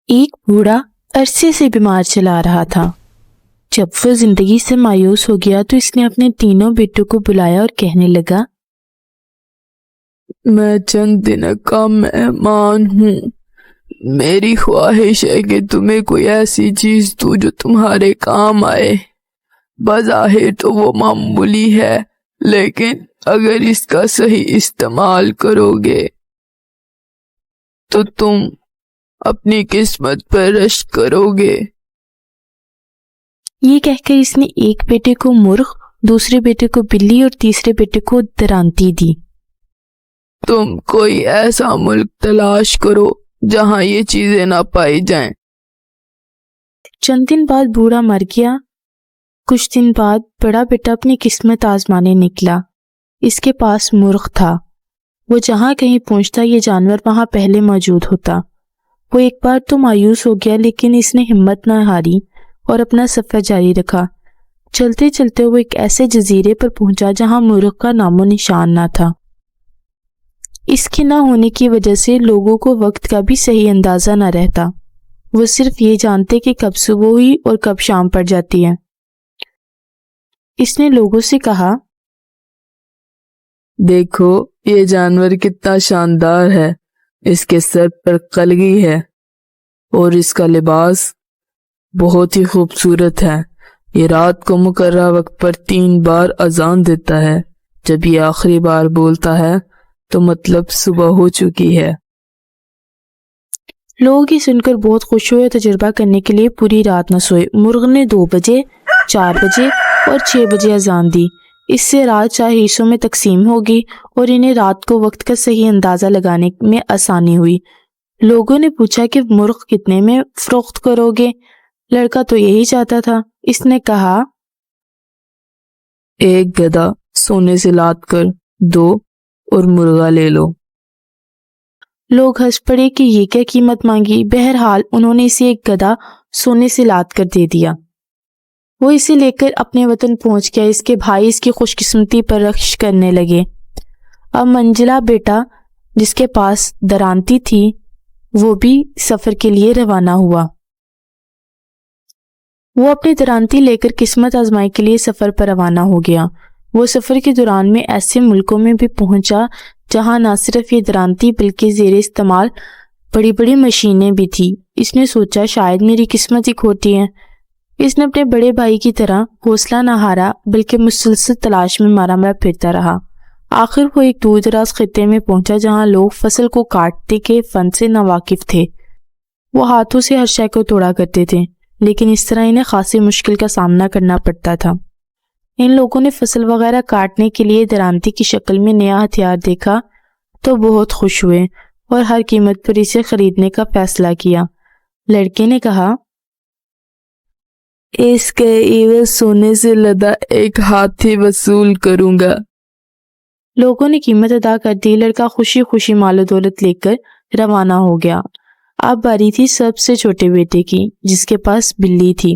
ایک بوڑھا عرصے سے بیمار چلا رہا تھا۔ جب وہ زندگی سے مایوس ہو گیا تو اس نے اپنے تینوں بیٹوں کو بلایا اور کہنے لگا، میں چند دن کا مہمان ہوں۔ میری خواہش ہے کہ تمہیں کوئی ایسی چیز دوں جو تمہارے کام آئے۔ بظاہر تو وہ معمولی ہے، لیکن اگر اس کا صحیح استعمال کرو گے تو تم اپنی قسمت پر رشک کرو گے۔ یہ کہہ کر اس نے ایک بیٹے کو مرغ، دوسرے بیٹے کو بلی اور تیسرے بیٹے کو درانتی دی۔ تم کوئی ایسا ملک تلاش کرو جہاں یہ چیزیں نہ پائی جائیں۔ چند دن بعد بوڑھا مر گیا۔ کچھ دن بعد بڑا بیٹا اپنی قسمت آزمانے نکلا۔ اس کے پاس مرغ تھا۔ وہ جہاں کہیں پہنچتا یہ جانور وہاں پہلے موجود ہوتا۔ وہ ایک بار تو مایوس ہو گیا، لیکن اس نے ہمت نہ ہاری اور اپنا سفر جاری رکھا۔ چلتے چلتے وہ ایک ایسے جزیرے پر پہنچا جہاں مرغ کا نام و نشان نہ تھا۔ اس کے نہ ہونے کی وجہ سے لوگوں کو وقت کا بھی صحیح اندازہ نہ رہتا۔ وہ صرف یہ جانتے کہ کب صبح ہوئی اور کب شام پڑ جاتی ہے۔ اس نے لوگوں سے کہا، دیکھو یہ جانور کتنا شاندار ہے، اس کے سر پر قلگی ہے اور اس کا لباس بہت ہی خوبصورت ہے۔ یہ رات کو مقررہ وقت پر 3 بار اذان دیتا ہے۔ جب یہ آخری بار بولتا ہے تو مطلب صبح ہو چکی ہے۔ لوگ یہ سن کر بہت خوش ہوئے۔ تجربہ کرنے کے لیے پوری رات نہ سوئے۔ مرغ نے 2 بجے، 4 بجے اور 6 بجے اذان دی۔ اس سے رات 4 حصوں میں تقسیم ہوگی اور انہیں رات کو وقت کا صحیح اندازہ لگانے میں آسانی ہوئی۔ لوگوں نے پوچھا کہ مرغ کتنے میں فروخت کرو گے؟ لڑکا تو یہی چاہتا تھا۔ اس نے کہا، ایک گدھا سونے سے لاد کر دو اور مرغا لے لو۔ لوگ ہنس پڑے کہ یہ کیا قیمت مانگی۔ بہرحال انہوں نے اسے ایک گدھا سونے سے لاد کر دے دیا۔ وہ اسے لے کر اپنے وطن پہنچ گیا۔ اس کے بھائی اس کی خوش قسمتی پر رخص کرنے لگے۔ اب منجلا بیٹا جس کے پاس درانتی تھی وہ بھی سفر کے لیے روانہ ہوا۔ وہ اپنی درانتی لے کر قسمت آزمائی کے لیے سفر پر روانہ ہو گیا۔ وہ سفر کے دوران میں ایسے ملکوں میں بھی پہنچا جہاں نہ صرف یہ درانتی بلکہ زیر استعمال بڑی بڑی مشینیں بھی تھی۔ اس نے سوچا شاید میری قسمت ہی کھوٹی ہے۔ اس نے اپنے بڑے بھائی کی طرح حوصلہ نہ ہارا بلکہ مسلسل تلاش میں مارا مارا پھرتا رہا۔ آخر وہ ایک دور دراز خطے میں پہنچا جہاں لوگ فصل کو کاٹنے کے فن سے ناواقف تھے۔ وہ ہاتھوں سے ہر شے کو توڑا کرتے تھے، لیکن اس طرح انہیں خاصی مشکل کا سامنا کرنا پڑتا تھا۔ ان لوگوں نے فصل وغیرہ کاٹنے کے لیے درانتی کی شکل میں نیا ہتھیار دیکھا تو بہت خوش ہوئے اور ہر قیمت پر اسے خریدنے کا فیصلہ کیا۔ لڑکے نے کہا، اس کے عوض سونے سے لدا ایک ہاتھی وصول کروں گا۔ لوگوں نے قیمت ادا کر دی۔ لڑکا خوشی خوشی مال و دولت لے کر روانہ ہو گیا۔ اب باری تھی سب سے چھوٹے بیٹے کی جس کے پاس بلی تھی۔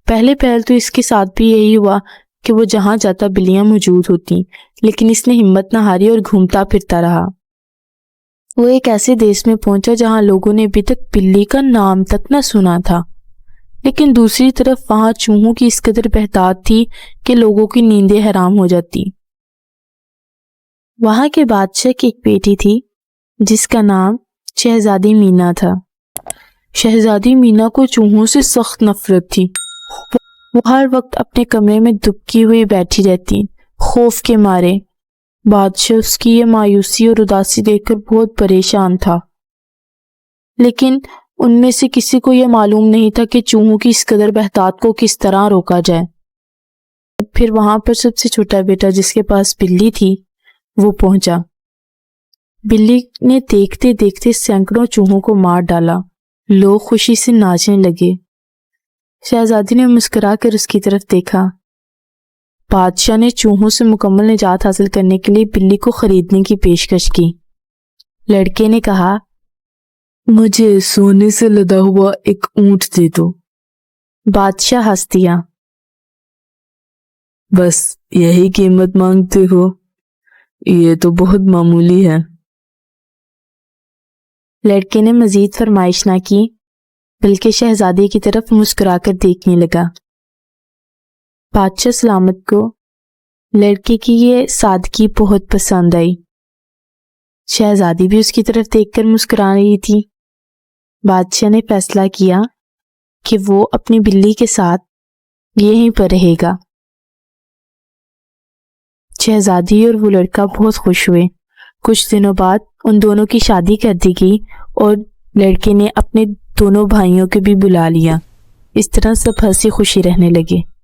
پہلے تو اس کے ساتھ بھی یہی ہوا کہ وہ جہاں جاتا بلیاں موجود ہوتی، لیکن اس نے ہمت نہ ہاری اور گھومتا پھرتا رہا۔ وہ ایک ایسے دیس میں پہنچا جہاں لوگوں نے ابھی تک بلی کا نام تک نہ سنا تھا، لیکن دوسری طرف وہاں چوہوں کی اس قدر بہتات تھی کہ لوگوں کی نیندیں حرام ہو جاتی۔ وہاں کے بادشاہ کی ایک بیٹی تھی جس کا نام شہزادی مینا تھا۔ شہزادی مینا کو چوہوں سے سخت نفرت تھی۔ وہ ہر وقت اپنے کمرے میں دبکی ہوئی بیٹھی رہتی، خوف کے مارے۔ بادشاہ اس کی یہ مایوسی اور اداسی دیکھ کر بہت پریشان تھا، لیکن ان میں سے کسی کو یہ معلوم نہیں تھا کہ چوہوں کی اس قدر بہتات کو کس طرح روکا جائے۔ پھر وہاں پر سب سے چھوٹا بیٹا جس کے پاس بلی تھی وہ پہنچا۔ بلی نے دیکھتے دیکھتے سینکڑوں چوہوں کو مار ڈالا۔ لوگ خوشی سے ناچنے لگے۔ شہزادی نے مسکرا کر اس کی طرف دیکھا۔ بادشاہ نے چوہوں سے مکمل نجات حاصل کرنے کے لیے بلی کو خریدنے کی پیشکش کی۔ لڑکے نے کہا، مجھے سونے سے لدا ہوا ایک اونٹ دے دو۔ بادشاہ ہنس دیا۔ بس یہی قیمت مانگتے ہو؟ یہ تو بہت معمولی ہے۔ لڑکے نے مزید فرمائش نہ کی بلکہ شہزادی کی طرف مسکرا کر دیکھنے لگا۔ بادشاہ سلامت کو لڑکے کی یہ سادگی بہت پسند آئی۔ شہزادی بھی اس کی طرف دیکھ کر مسکرا رہی تھی۔ بادشاہ نے فیصلہ کیا کہ وہ اپنی بلی کے ساتھ یہیں پر رہے گا۔ شہزادی اور وہ لڑکا بہت خوش ہوئے۔ کچھ دنوں بعد ان دونوں کی شادی کر دی گئی اور لڑکے نے اپنے دونوں بھائیوں کو بھی بلا لیا۔ اس طرح سب ہنسی خوشی رہنے لگے۔